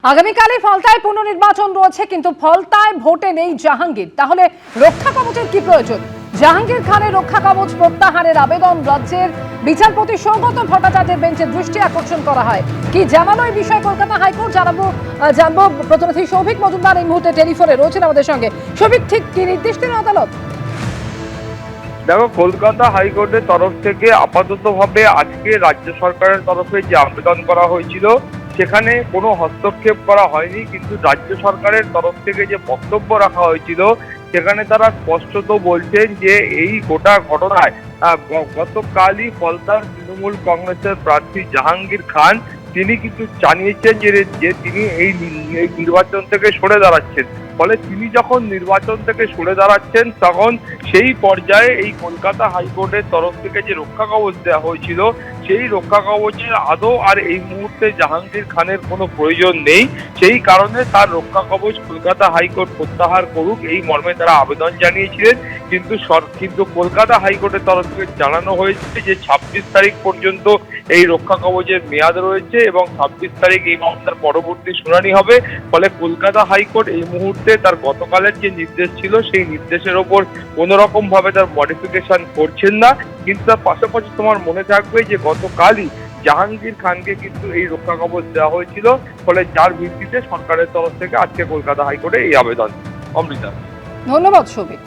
আগামীকালে ফলতায় পুনর্নির্বাচন রয়েছে, কিন্তু ফলতায় ভোটে নেই জাহাঙ্গীর। তাহলে রক্ষা কবচের কি প্রয়োজন? জাহাঙ্গীর খানের রক্ষা কবচ প্রত্যাহারের আবেদন রাজ্যের বিচারপতি সৌগত ভট্টাচার্যের বেঞ্চে দৃষ্টি আকর্ষণ করা হয়। কি জানালো এই বিষয়ে কলকাতা হাইকোর্ট, জানবো প্রতিনিধি সৌভিক মজুমদার এই মুহূর্তে টেলিফোনে রয়েছেন আমাদের সঙ্গে। সৌভিক, ঠিক কি নির্দেশ দিল আদালত? দেখো, কলকাতা হাইকোর্টের তরফ থেকে আপাতত ভাবে আজকে রাজ্য সরকারের তরফে যে আবেদন করা হয়েছিল সেখানে কোনো হস্তক্ষেপ করা হয়নি, কিন্তু রাজ্য সরকারের তরফ থেকে যে বক্তব্য রাখা হয়েছিল সেখানে তারা স্পষ্টত বলছেন যে এই গোটা ঘটনায় গতকালই ফলতার তৃণমূল কংগ্রেসের প্রার্থী জাহাঙ্গীর খান তিনি কিন্তু জানিয়েছেন যে তিনি এই নির্বাচন থেকে সরে দাঁড়াচ্ছেন। ফলে তিনি যখন নির্বাচন থেকে সরে দাঁড়াচ্ছেন তখন সেই পর্যায়ে এই কলকাতা হাইকোর্টের তরফ থেকে যে রক্ষা কবচ দেওয়া হয়েছিল সেই রক্ষা কবচের আদৌ আর এই মুহূর্তে জাহাঙ্গীর খানের কোনো প্রয়োজন নেই। সেই কারণে তার রক্ষা কবচ কলকাতা হাইকোর্ট প্রত্যাহার করুক এই মর্মে তারা আবেদন জানিয়েছিলেন। কিন্তু কলকাতা হাইকোর্টের তরফ থেকে জানানো হয়েছে যে 26 তারিখ পর্যন্ত এই রক্ষা কবচের মেয়াদ রয়েছে এবং 26 তারিখ এই মামলার পরবর্তী শুনানি হবে। ফলে কলকাতা হাইকোর্ট এই মুহূর্তে তার গতকালের যে নির্দেশ ছিল সেই নির্দেশের ওপর কোনো রকম ভাবে তার মডিফিকেশন করছেন না। কিন্তু তার পাশাপাশি তোমার মনে থাকবে যে গতকালই জাহাঙ্গীর খানকে কিন্তু এই রক্ষা কবচ দেওয়া হয়েছিল, ফলে যার ভিত্তিতে সরকারের তরফ থেকে আজকে কলকাতা হাইকোর্টে এই আবেদন। অমৃতা, ধন্যবাদ সৌভিক।